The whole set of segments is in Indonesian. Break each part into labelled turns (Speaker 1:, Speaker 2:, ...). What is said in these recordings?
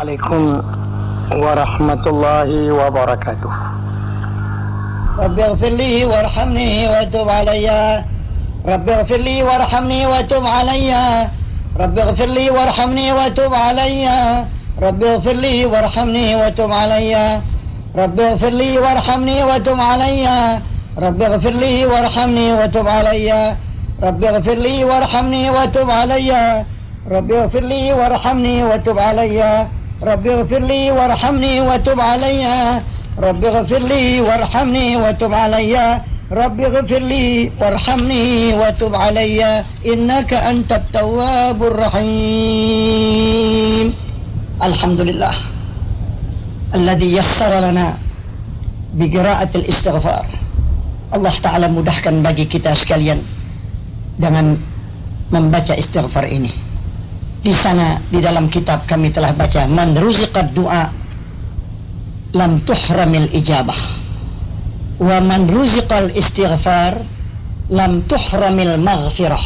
Speaker 1: Assalamualaikum warahmatullahi wabarakatuh.
Speaker 2: Rabbi ighfirli warhamni wa tub alayya. Rabbi ighfirli warhamni wa tub alayya. Rabbi ighfirli warhamni wa tub alayya. Rabbi ighfirli warhamni wa tub alayya. Rabbi ighfirli warhamni wa tub alayya. Rabbi ighfirli warhamni wa tub alayya. Rabbi ighfirli warhamni wa tub alayya. Rabbi ighfirli warhamni wa tub alayya. Rabbi ighfirli warhamni wa tub alayya. Rabbi ighfirli warhamni wa tub alayya. Rabbi ighfirli warhamni wa tub alayya. Innaka antat tawwabur rahim. Alhamdulillah alladhi yassara lana bi qira'atil istighfar. Allah Ta'ala mudahkan bagi kita sekalian dengan membaca istighfar ini. Di sana di dalam kitab kami telah baca, man ruziqad du'a lam tuhramil ijabah wa man ruziqal istighfar lam tuhramil maghfirah.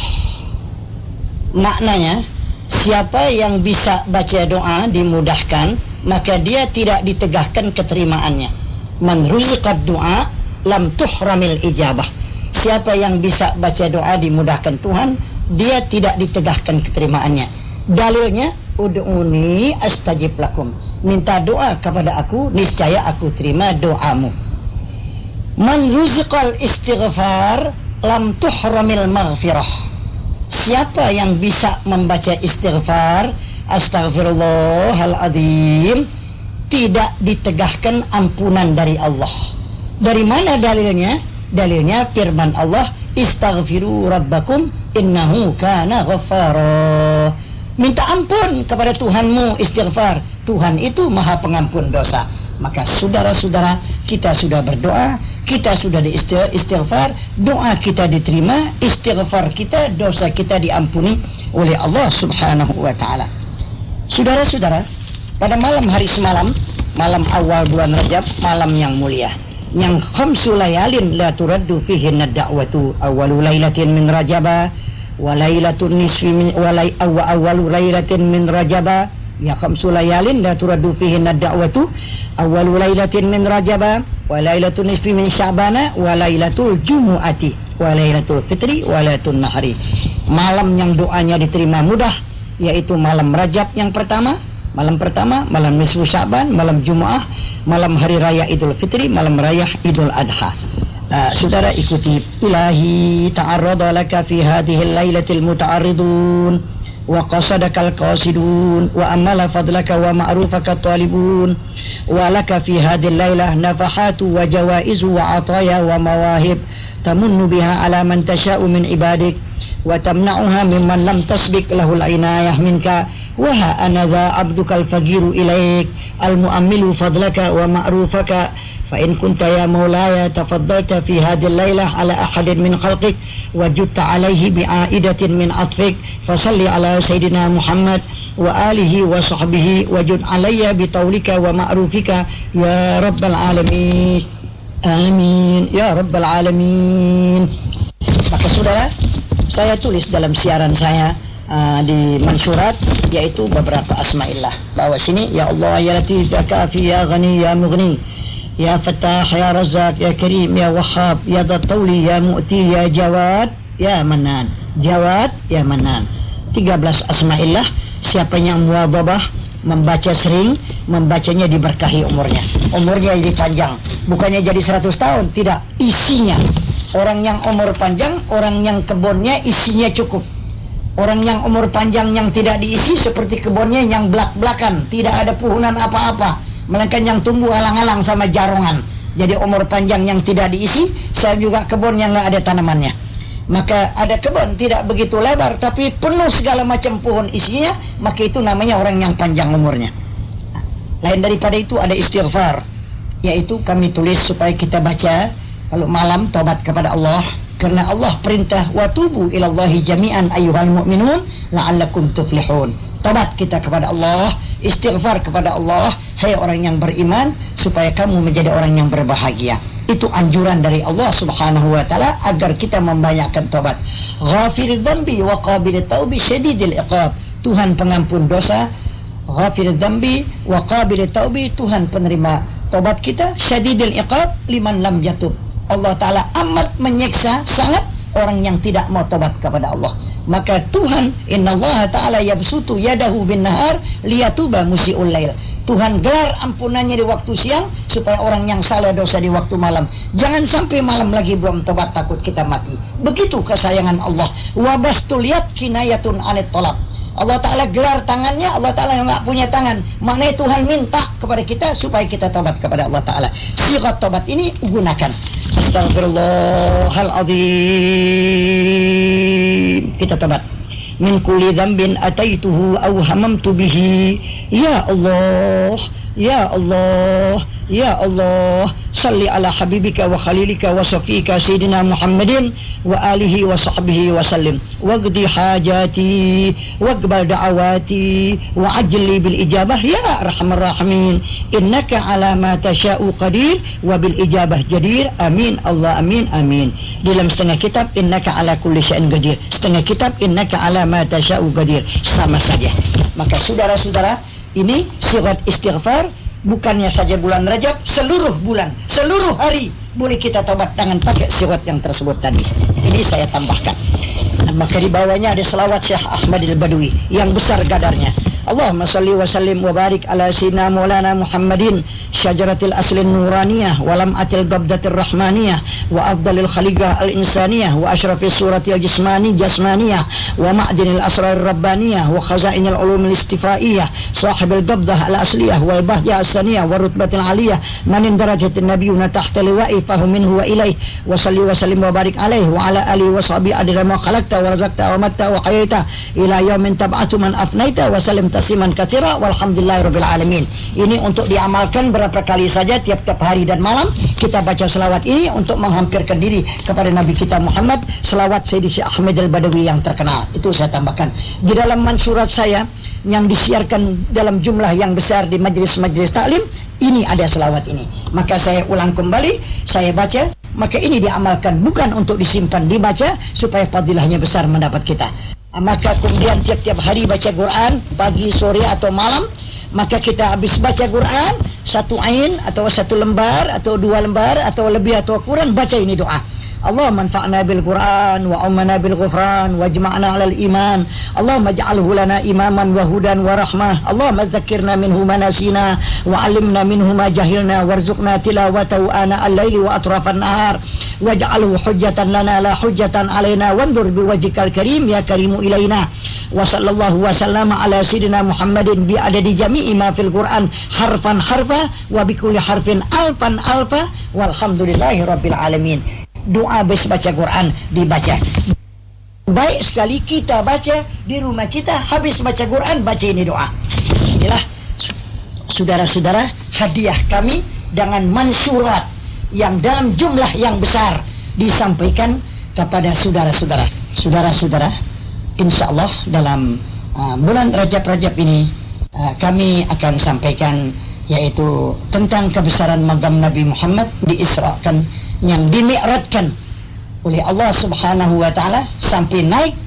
Speaker 2: Maknanya, siapa yang bisa baca doa dimudahkan, maka dia tidak ditegahkan keterimaannya. Man ruziqad du'a lam tuhramil ijabah. Siapa yang bisa baca doa dimudahkan Tuhan, dia tidak ditegahkan keterimaannya. Dalilnya, ud'uni astajib lakum. Minta doa kepada aku, niscaya aku terima doamu. Man ruziqal istighfar lam tuhramil maghfirah. Siapa yang bisa membaca istighfar, astaghfirullahaladzim, tidak ditegahkan ampunan dari Allah. Dari mana dalilnya? Dalilnya firman Allah, istaghfiru rabbakum innahu kana ghaffara. Minta ampun kepada Tuhanmu, istighfar. Tuhan itu maha pengampun dosa. Maka saudara-saudara, kita sudah berdoa, kita sudah istighfar, doa kita diterima, istighfar kita, dosa kita diampuni oleh Allah Subhanahu wa ta'ala. Saudara-saudara, pada malam hari semalam, malam awal bulan Rajab, malam yang mulia, yang khamsu layalin la turaddu fihinna da'watu awwalu lailatin min Rajaba wa lailatun nisfi min awwalu lailatin min Rajaba. Ya khamsu layalin la turaddu fihinna da'watu awwalu lailatin min Rajaba wa lailatun nisfi min Sya'bana wa lailatul jumu'ati wa lailatul fitri wa lailatul nahri. Malam yang doanya diterima mudah, yaitu malam Rajab yang pertama, malam nisfu Sya'ban, malam Jumu'ah, malam hari raya Idul Fitri, malam raya Idul Adha. Saudara ikuti, ilahi ta'arrada laka fi hadhihi al-lailatil muta'arridun wa qasadaka al-qasidun wa amala fadlaka wa ma'rufaka talibun wa laka fi hadhihi al-lailah nafahatu wa jawaizu wa ataya wa mawahib tamunnu biha ala man tasha'u min ibadik wa tamna'uha mimman lam tasbik lahul inayah minka wa ha anadha abduka al-faqiru ilaik al-mu'ammilu fadlaka wa ma'rufaka فإن كنت يا مولاي تفضلت في هذه الليلة على أحد من خلقك وجدت عليه بعائدة من عطفك فصل على سيدنا محمد وآله وصحبه وجد علي بطولك ومعروفك يا رب العالمين آمين يا رب العالمين. Maka saudara, saya tulis dalam siaran saya di mansyurat, yaitu beberapa asma'illah. Bahwa sini, ya Allah ya Latif ya Kafi ya Ghani ya Mughni ya Fattah ya Razzaq ya Karim ya Wahhab ya Dattawli ya Mu'ti ya Jawad ya Manan. Jawad ya Manan. 13 asma'illah. Siapa yang muwadhabah, membaca sering, membacanya diberkahi umurnya. Umurnya jadi panjang. Bukannya jadi 100 tahun, tidak. Isinya. Orang yang umur panjang, orang yang kebunnya isinya cukup. Orang yang umur panjang yang tidak diisi seperti kebunnya yang belak-belakan, tidak ada puhunan apa-apa, melainkan yang tumbuh alang-alang sama jarongan. Jadi umur panjang yang tidak diisi, saya juga kebun yang nggak ada tanamannya. Maka ada kebun tidak begitu lebar tapi penuh segala macam pohon isinya, maka itu namanya orang yang panjang umurnya. Lain daripada itu ada istighfar, yaitu kami tulis supaya kita baca kalau malam, taubat kepada Allah. Karena Allah perintah, watubu ilallahi jami'an ayyuhal mu'minun la'allakum tuflihun. Taubat kita kepada Allah, istighfar kepada Allah, hai orang yang beriman, supaya kamu menjadi orang yang berbahagia. Itu anjuran dari Allah Subhanahu wa ta'ala agar kita membanyakkan taubat. Ghafiril dzambi wa qabilit taubi syadidil iqab. Tuhan pengampun dosa, ghafir dzambi wa qabil taubi, Tuhan penerima tobat kita, syadidil iqab liman lam yatub. Allah Ta'ala amat menyiksa sangat orang yang tidak mau tobat kepada Allah. Maka Tuhan, innallaha ta'ala yabsutu yadahu bin nahar liyatuba musi'ul lail. Tuhan gelar ampunannya di waktu siang supaya orang yang salah dosa di waktu malam. Jangan sampai malam lagi belum tobat, takut kita mati. Begitu kesayangan Allah. Wabastul yad kinayatun anit tolab. Allah Ta'ala gelar tangannya, Allah Ta'ala yang nggak punya tangan. Maknanya Tuhan minta kepada kita supaya kita tobat kepada Allah Ta'ala. Sirat tobat ini gunakan. Astaghfirullahaladzim. Kita tobat. Min kulli dzambin ataituhu aw hamamtu bihi. Ya Allah, ya Allah, ya Allah, salli ala habibika wa khalilika wa safika sayyidina Muhammadin wa alihi wa sahbihi wa sallim. Waqdi hajati waqbal da'awati wa ajli bil ijabah ya arhamar rahimin. Innaka ala ma tasha'u qadir wa bil ijabah jadir. Amin Allah, amin, amin. Dalam setengah kitab innaka ala kulli syai'in qadir, setengah kitab innaka ala ma tasha'u qadir, sama saja. Maka saudara-saudara, ini surat istighfar bukannya saja bulan Rajab, seluruh bulan, seluruh hari boleh kita tobat dengan pakai surat yang tersebut tadi. Ini saya tambahkan. Maka di bawahnya ada selawat Syekh Ahmad al-Badawi yang besar gadarnya. Allahumma salli wa sallim wa barik ala sayyidina maulana Muhammadin syajaratil aslin nuraniyah wa lam'atil qabdatir rahmaniyah wa afdalil khaliqah al-insaniyah wa asyrafis suratil jasmaniyah wa ma'dinil asrar rabbaniyah wa khazainil ulumil istifaiyah sahibil qabdah al-asliyah wal bahjah as-saniyah wa rutbatil aliyah manin darajatin nabiyuna tahta liwa'i fahum minhu wa ilaih wa salli wa sallim wa barik alaih wa ala alihi wa sahbihi adira ma khalaqta wa razaqta wa matta wa hayaita ila yaumin tab'atu man afnaita wa sallim tasiman katsira walhamdulillahirabbil alamin. Ini untuk diamalkan berapa kali saja tiap-tiap hari dan malam kita baca selawat ini untuk menghampirkan diri kepada Nabi kita Muhammad. Selawat Sayyidi Syekh Ahmad al-Badawi yang terkenal. Itu saya tambahkan. Di dalam mansurat saya yang disiarkan dalam jumlah yang besar di majlis-majlis taklim, ini ada selawat ini. Maka saya ulang kembali, saya baca. Maka ini diamalkan, bukan untuk disimpan, dibaca supaya fadilahnya besar mendapat kita. Maka kemudian tiap-tiap hari baca Quran, pagi, sore atau malam. Maka kita habis baca Quran, satu ain atau satu lembar atau dua lembar atau lebih atau kurang, baca ini doa. Allah manfa'na bil Quran wa ammana bil ghufran wa jama'na 'alal iman. Allahumma ij'alhu lana imaman wa hudan wa rahmah. Allahumma dzakkirna minhu ma nasina wa 'allimna minhu ma jahilna warzuqna tilawatahu ana al-laili wa atrafan nahar waj'alhu hujjatan lana la hujjatan 'alaina wandur biwajhikal karim ya karimu ilaina. Wa sallallahu wa sallama ala sayyidina Muhammadin bi adadi jami'i ma fil Quran harfan harfa wa bi kulli harfin alfan alfa walhamdulillahi rabbil alamin. Doa habis baca Quran dibaca. Baik sekali kita baca di rumah kita, habis baca Quran baca ini doa. Inilah saudara-saudara hadiah kami dengan mansurat yang dalam jumlah yang besar disampaikan kepada saudara-saudara. Saudara-saudara, insyaallah dalam bulan Rajab ini kami akan sampaikan yaitu tentang kebesaran maqam Nabi Muhammad diisrakan, yang dimi'rajkan oleh Allah Subhanahu wa taala sampai naik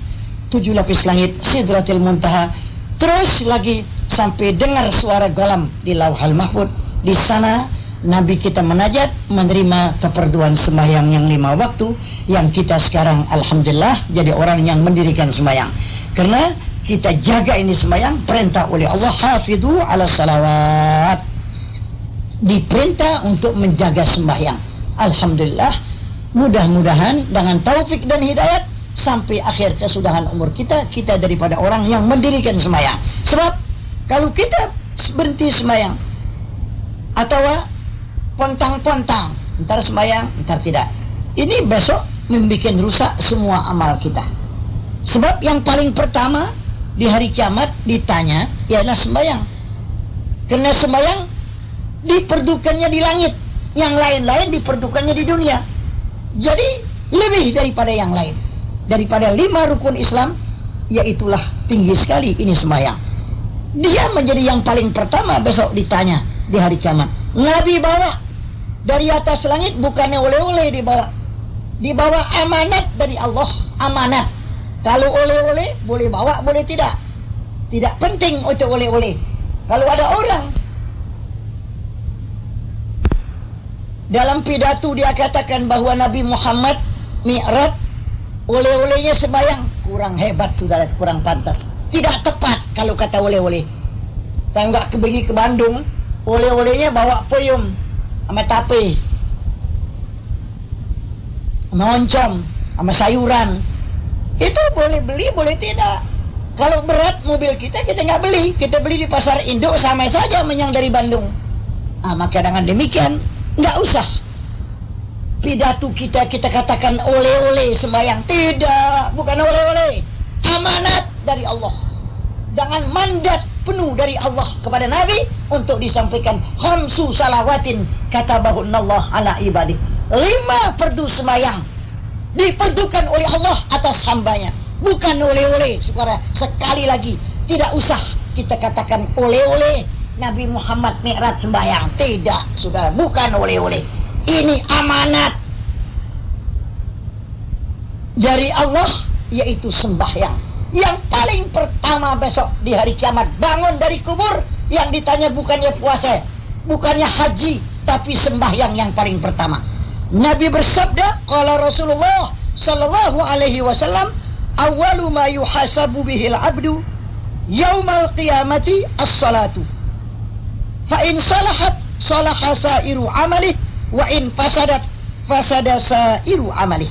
Speaker 2: 7 lapis langit Sidratil Muntaha, terus lagi sampai dengar suara golam di Lauhul Mahfuz. Di sana Nabi kita menajat, menerima keperduan sembahyang yang 5 waktu yang kita sekarang alhamdulillah jadi orang yang mendirikan sembahyang. Karena kita jaga ini sembahyang, perintah oleh Allah hafidhu ala salawat, diperintah untuk menjaga sembahyang. Alhamdulillah, mudah-mudahan dengan taufik dan hidayat sampai akhir kesudahan umur kita daripada orang yang mendirikan sembahyang. Sebab kalau kita berhenti sembahyang atau pontang-pontang, entar sembahyang, entar tidak, ini besok membuat rusak semua amal kita. Sebab yang paling pertama di hari kiamat ditanya ialah sembahyang. Karena sembahyang diperdukannya di langit, yang lain-lain diperdukannya di dunia. Jadi lebih daripada yang lain, daripada 5 rukun Islam, yaitulah tinggi sekali ini sembahyang. Dia menjadi yang paling pertama besok ditanya di hari kiamat. Nabi bawa dari atas langit bukannya oleh-oleh dibawa amanat dari Allah, amanat. Kalau oleh-oleh boleh bawa, boleh tidak penting untuk oleh-oleh. Kalau ada orang dalam pidato dia katakan bahwa Nabi Muhammad Mi'raj, oleh-olehnya sembahyang, kurang hebat saudara, kurang pantas. Tidak tepat kalau kata oleh-oleh. Saya nggak pergi ke Bandung, oleh-olehnya bawa peyem sama tape, sama oncom, sama sayuran. Itu boleh beli, boleh tidak. Kalau berat mobil kita nggak beli. Kita beli di pasar induk, sama saja menyang dari Bandung. Maka dengan demikian, nggak usah pidato kita katakan oleh-oleh sembahyang. Tidak, bukan oleh-oleh. Amanat dari Allah. Dengan mandat penuh dari Allah kepada Nabi untuk disampaikan khamsu salawatin katabahunallah ala ibadih. 5 fardu sembahyang diperdukan oleh Allah atas hambanya, bukan oleh-oleh. Saudara, sekali lagi, tidak usah kita katakan oleh-oleh Nabi Muhammad Mi'raj sembahyang. Tidak, saudara, bukan oleh-oleh. Ini amanat dari Allah, yaitu sembahyang. Yang paling pertama besok di hari kiamat, bangun dari kubur, yang ditanya bukannya puasa, bukannya haji, tapi sembahyang yang paling pertama. Nabi bersabda, qala Rasulullah sallallahu alaihi wasallam, awwalu ma yuhasabu bihil abdu yaumal qiyamati as-salatu. Fa in salahat salaha sairu amalih, wa in fasadat fasada sairu amalih.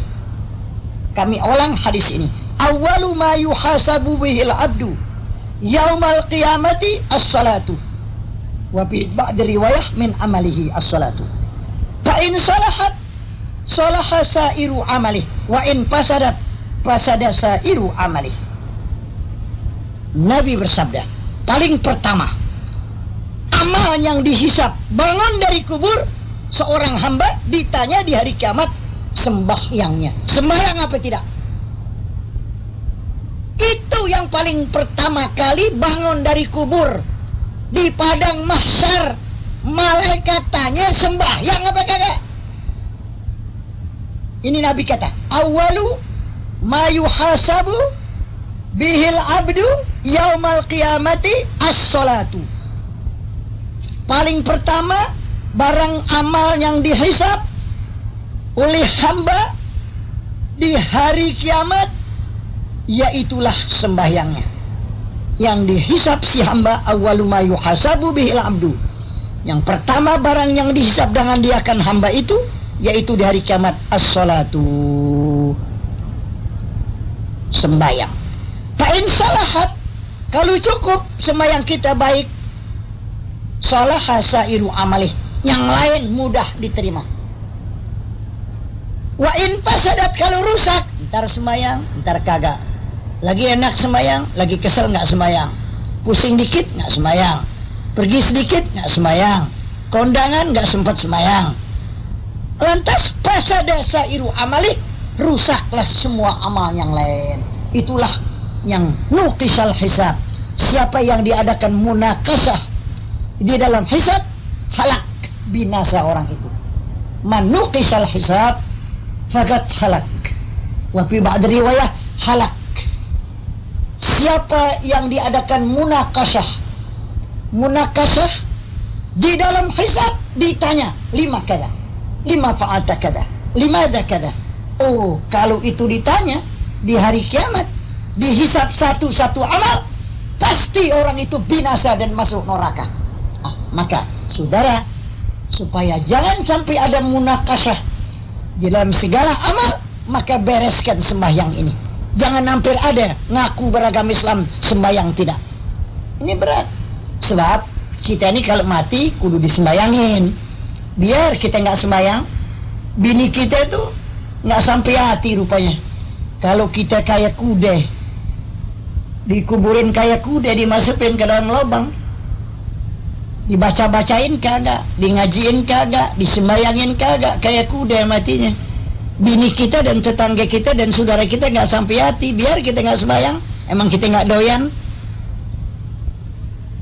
Speaker 2: Kami ulang hadis ini. Awwalu ma yuhasabu bihil abdu yaumal qiyamati as-salatu. Wa bi ba'd riwayah min amalihi as-salatu. Fa in salahat salaha sairu amalih, wa in fasadat fasada sairu amalih. Nabi bersabda, paling pertama amal yang dihisab bangun dari kubur seorang hamba, ditanya di hari kiamat sembahyangnya. Sembahyang apa tidak? Itu yang paling pertama kali bangun dari kubur di padang mahsyar. Malaikat tanya, sembahyang apa kagak? Ini Nabi kata, awalu ma yuhasabu bihil abdu yaumal qiyamati as-salatu. Paling pertama barang amal yang dihisab oleh hamba di hari kiamat, yaitulah sembahyangnya. Yang dihisab si hamba, awwalu ma yuhasabu bihil abdu. Yang pertama barang yang dihisab dengan dia akan hamba itu, yaitu di hari kiamat, as-salatu, sembahyang. Fa'in salahat, kalau cukup sembahyang kita baik, salaha sairu amalih, yang lain mudah diterima. Wa in fasadat, kalau rusak, ntar sembahyang, ntar kagak. Lagi enak sembahyang, lagi kesel nggak sembahyang. Pusing dikit nggak sembahyang. Pergi sedikit nggak sembahyang. Kondangan nggak sempat sembahyang. Lantas fasada sairu amalih, rusaklah semua amal yang lain. Itulah yang nuqisal hisab. Siapa yang diadakan munakasah di dalam hisab, halak, binasa orang itu. Man nuqisal hisab faqad halak. Wa fi ba'd riwayah halak. Siapa yang diadakan munakasah di dalam hisab, ditanya 5 kada, 5 fa'alta kada, 5 kada. Oh, kalau itu ditanya di hari kiamat, dihisab satu-satu amal, pasti orang itu binasa dan masuk neraka. Maka saudara, supaya jangan sampai ada munakasah di dalam segala amal, maka bereskan sembahyang ini. Jangan hampir ada ngaku beragama Islam sembahyang tidak. Ini berat. Sebab kita ini kalau mati kudu disembayangin. Biar kita nggak sembayang, bini kita itu nggak sampai hati rupanya. Kalau kita kayak kuda, dikuburin kayak kuda, dimasukin ke dalam lubang, dibaca-bacain kagak, di ngajiin kagak, disembayangin kagak, kayak kuda matinya. Bini kita dan tetangga kita dan saudara kita nggak sampai hati, biar kita nggak sembahyang. Emang kita nggak doyan?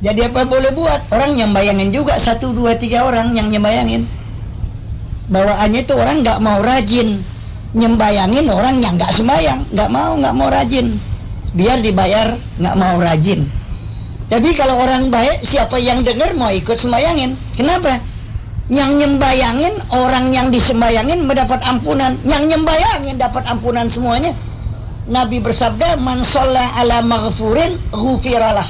Speaker 2: Jadi apa boleh buat? Orang nyembayangin juga 1, 2, 3 orang yang nyembayangin. Bawaannya itu orang nggak mau rajin nyembayangin orang yang nggak sembayang, nggak mau rajin. Biar dibayar nggak mau rajin. Tapi kalau orang baik, siapa yang dengar mau ikut sembayangin. Kenapa? Yang nyembayangin, orang yang disembayangin mendapat ampunan. Yang nyembayangin dapat ampunan semuanya. Nabi bersabda, man shalla ala maghfurin ghufiralah.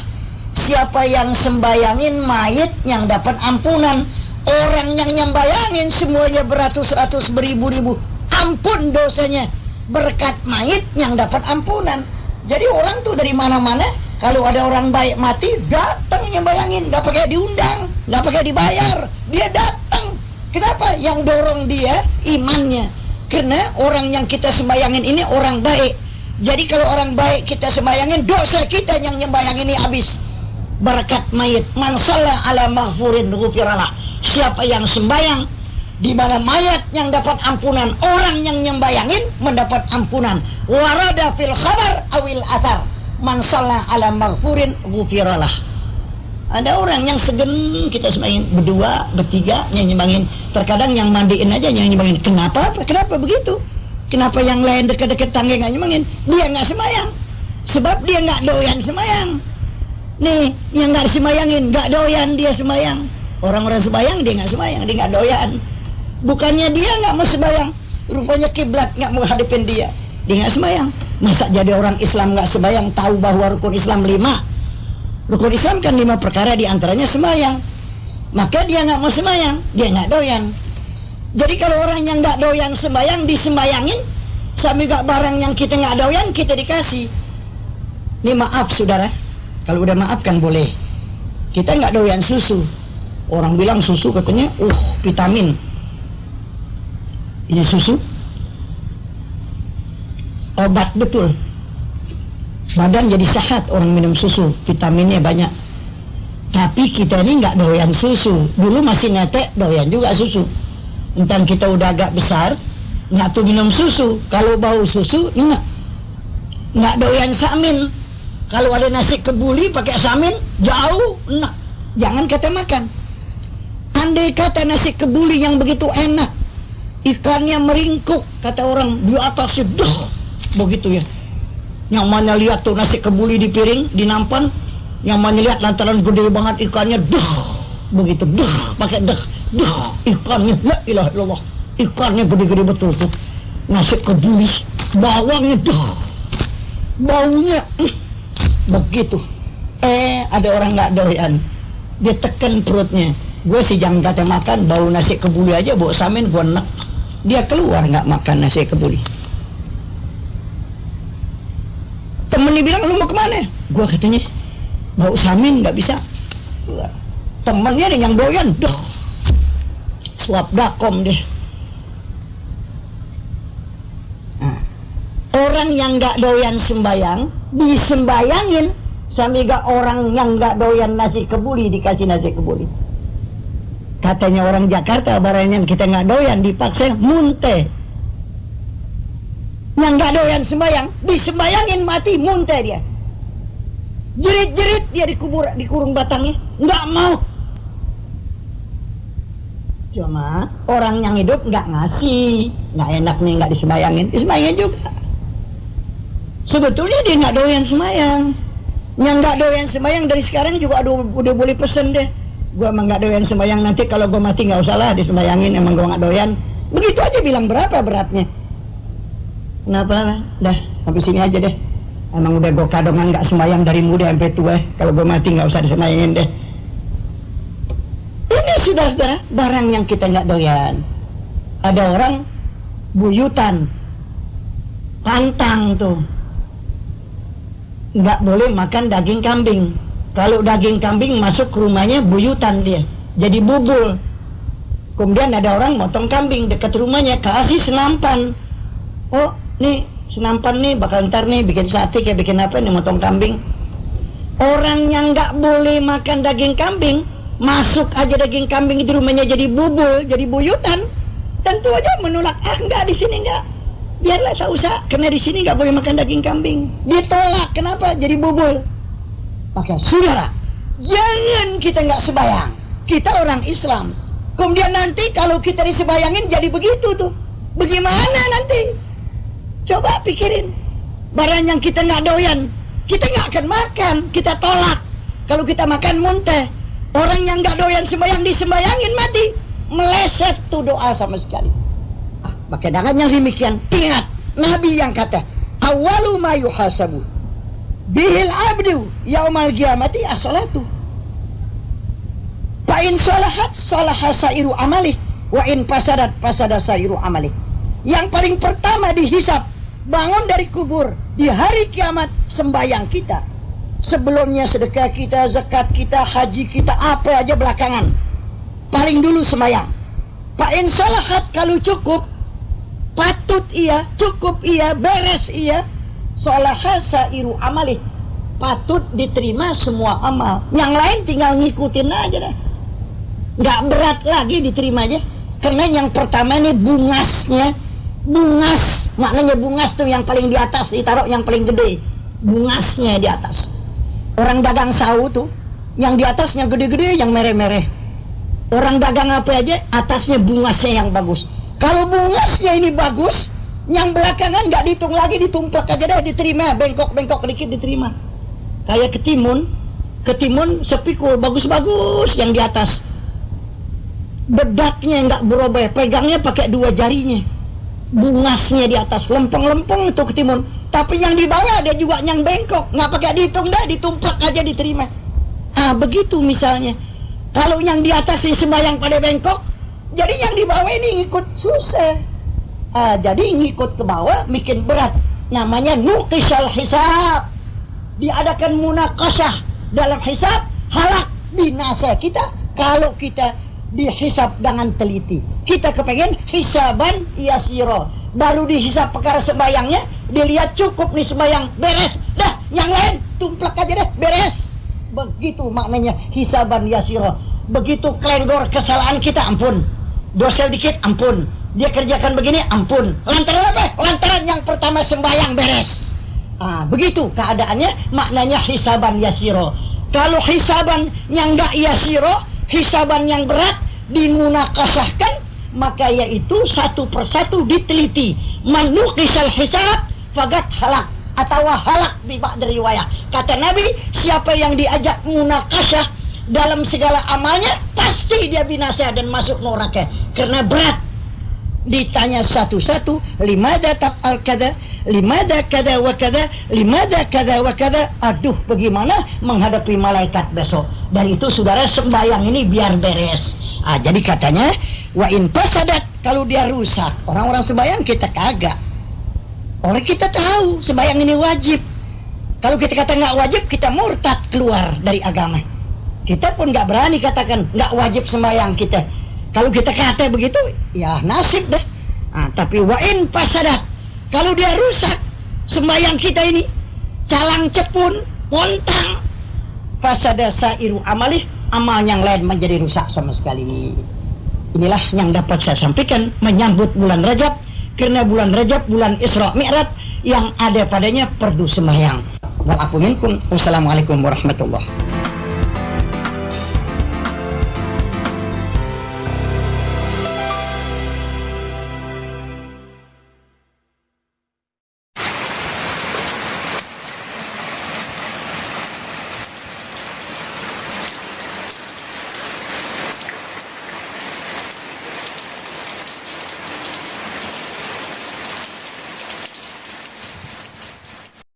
Speaker 2: Siapa yang sembayangin mayit yang dapat ampunan. Orang yang nyembayangin semuanya beratus-ratus, beribu-ribu. Ampun dosanya. Berkat mayit yang dapat ampunan. Jadi orang tuh dari mana-mana, kalau ada orang baik mati, datang nyembayangin, nggak pakai diundang, nggak pakai dibayar, dia datang. Kenapa? Yang dorong dia imannya. Karena orang yang kita sembayangin ini orang baik. Jadi kalau orang baik kita sembayangin, dosa kita yang nyembayangin ini habis. Berkat mayit, man shalla ala maghfurin ghufiralah. Siapa yang sembayang di mana mayat yang dapat ampunan, orang yang nyembayangin mendapat ampunan. Warada fil khabar awil asar, man shalla ala maghfurin ghufiralah. Ada orang yang segen kita sembahyang berdua, bertiga yang nyembangin. Terkadang yang mandiin aja yang nyembangin. Kenapa? Kenapa begitu? Kenapa yang lain dekat-dekat tangga nggak nyembangin? Dia nggak sembahyang. Sebab dia nggak doyan sembahyang. Nih, yang nggak sembayangin, nggak doyan dia sembahyang. Orang-orang sembahyang dia nggak sembahyang, dia nggak doyan. Bukannya dia nggak mau sembahyang, rupanya kiblat nggak mau hadapin dia. Dia nggak sembahyang. Masa jadi orang Islam nggak sembahyang, tahu bahwa rukun Islam 5. Rukun Islam kan 5 perkara, diantaranya sembahyang. Maka dia nggak mau sembahyang, dia nggak doyan. Jadi kalau orang yang nggak doyan sembahyang disembayangin, sampai nggak barang yang kita nggak doyan kita dikasih. Ini maaf saudara, kalau udah maaf kan boleh. Kita nggak doyan susu. Orang bilang susu katanya, vitamin. Ini susu obat betul. Badan jadi sehat orang minum susu, vitaminnya banyak. Tapi kita ini nggak doyan susu. Dulu masih netek doyan juga susu. Entar kita udah agak besar, nggak tuh minum susu. Kalau bau susu, nggak doyan samin. Kalau ada nasi kebuli pakai samin, jauh, enak. Jangan kata makan. Andai kata nasi kebuli yang begitu enak, ikannya meringkuk, kata orang di atasnya, begitu ya. Yang mana lihat tuh nasi kebuli di piring, di nampan, yang mana lihat lantaran gede banget ikannya, begitu, pakai ikannya, la ilaha illallah, ikannya gede-gede betul tuh. Nasi kebuli, bawangnya, baunya, begitu. Ada orang nggak doyan, dia tekan perutnya. Gue sih jangan kata makan, bau nasi kebuli aja, bau samin gue enak. Dia keluar nggak makan nasi kebuli. Temennya bilang, lu mau kemana? Gue katanya, bau samin nggak bisa. Temennya nih yang doyan, suap dakom deh. Nah, orang yang nggak doyan sembayang disembayangin, sampai gak orang yang nggak doyan nasi kebuli dikasih nasi kebuli. Katanya orang Jakarta, barangnya kita nggak doyan dipaksa muntah. Yang nggak doyan sembayang disembayangin mati muntah dia. Jerit-jerit dia dikurung batangnya, nggak mau. Cuma orang yang hidup nggak ngasih, nggak enak nih nggak disembayangin juga. Sebetulnya dia nggak doyan sembayang. Yang nggak doyan sembayang dari sekarang juga udah boleh pesen deh. Gua emang nggak doyan sembayang, nanti kalau gua mati nggak usah lah disembayangin, emang gua nggak doyan. Begitu aja bilang berapa beratnya. Kenapa? Dah sampai sini aja deh. Emang udah gua kadongan nggak sembayang dari muda sampai tua. Kalau gua mati nggak usah disembayangin deh. Ini saudara-saudara barang yang kita nggak doyan. Ada orang buyutan, pantang tuh, nggak boleh makan daging kambing. Kalau daging kambing masuk ke rumahnya buyutan dia, jadi bubul. Kemudian ada orang motong kambing dekat rumahnya, kasih senampan. Oh, nih senampan nih, bakal ntar nih bikin sate kayak bikin apa nih, motong kambing. Orang yang nggak boleh makan daging kambing, masuk aja daging kambing di rumahnya jadi bubul, jadi buyutan. Tentu aja menolak. Enggak, di sini enggak. Biarlah tak usah, karena di sini nggak boleh makan daging kambing. Ditolak. Kenapa? Jadi bubul. Maka saudara, jangan kita nggak sembayang. Kita orang Islam. Kemudian nanti kalau kita disembayangin jadi begitu tuh. Bagaimana nanti? Coba pikirin. Barang yang kita nggak doyan, kita nggak akan makan, kita tolak. Kalau kita makan muntah, orang yang nggak doyan sembahyang disembayangin mati, meleset tuh doa sama sekali. Maka jangan yang demikian. Ingat Nabi yang kata, awalu ma yuhasabu bihil abdu yaumal qiyamati as-salatu. Fa in salahat salaha sairu amali wa in fasadat fasada sairu amali. Yang paling pertama dihisab bangun dari kubur di hari kiamat sembahyang kita. Sebelumnya sedekah kita, zakat kita, haji kita, apa aja belakangan. Paling dulu sembahyang. Fa in salahat, kalau cukup, patut iya, cukup iya, beres iya, salaha sairu amali, patut diterima semua amal. Yang lain tinggal ngikutin aja dah. Nggak berat lagi diterima aja. Karena yang pertama ini bungasnya. Bungas, maknanya bungas tuh yang paling di atas, ditaruh yang paling gede. Bungasnya di atas. Orang dagang sawu tuh, yang di atasnya gede-gede, yang mereh-mereh. Orang dagang apa aja, atasnya bungasnya yang bagus. Kalau bungasnya ini bagus, yang belakangan nggak dihitung lagi, ditumplak aja deh, diterima. Bengkok-bengkok dikit diterima. Kayak ketimun sepikul, bagus-bagus yang di atas. Bedaknya nggak berubah, pegangnya pakai dua jarinya. Bungasnya di atas, lempeng-lempeng itu ketimun. Tapi yang di bawah dia juga yang bengkok, nggak pakai dihitung dah, ditumplak aja diterima. Begitu misalnya. Kalau yang di atas ini sembahyang pada bengkok, jadi yang di bawah ini ngikut susah. Jadi ngikut ke bawah bikin berat. Namanya nuqisal hisab. Diadakan munaqasyah dalam hisab, halak binasa kita kalau kita dihisab dengan teliti. Kita kepengen hisaban yasiro, baru dihisab perkara sembayangnya, dilihat cukup nih sembayang, beres dah, yang lain tumplak aja deh, beres. Begitu maknanya hisaban yasiro. Begitu kelenggor kesalahan kita, ampun. Dosa dikit, ampun. Dia kerjakan begini, ampun. Lantaran apa? Lantaran yang pertama sembayang, beres. Begitu keadaannya, maknanya hisaban yasiro. Kalau hisaban yang enggak yasiro, hisaban yang berat, dimunakasahkan, maka yaitu satu persatu diteliti. Manukisal hisab fagat halak, atau halak bi ba'd riwayah. Kata Nabi, siapa yang diajak munakasah dalam segala amalnya, pasti dia binasa dan masuk neraka karena berat. Ditanya satu-satu, limada taf'al kada, limada kada wa kada, limada kada wa kada. Aduh, bagaimana menghadapi malaikat besok. Dan itu saudara, sembahyang ini biar beres. Jadi katanya, wa in fasadat, kalau dia rusak. Orang-orang sembahyang kita kagak. Orang kita tahu sembahyang ini wajib. Kalau kita kata nggak wajib, kita murtad, keluar dari agama. Kita pun nggak berani katakan nggak wajib sembahyang kita. Kalau kita kata begitu, ya nasib dah. Tapi wa in fasadat, kalau dia rusak sembahyang kita ini, calang cepun, montang, fasada sairu amalih, amal yang lain menjadi rusak sama sekali. Inilah yang dapat saya sampaikan menyambut bulan Rajab, karena bulan Rajab bulan Isra Mi'raj yang ada padanya perdu sembahyang. Wal afu minkum. Wassalamualaikum warahmatullahi wabarakatuh.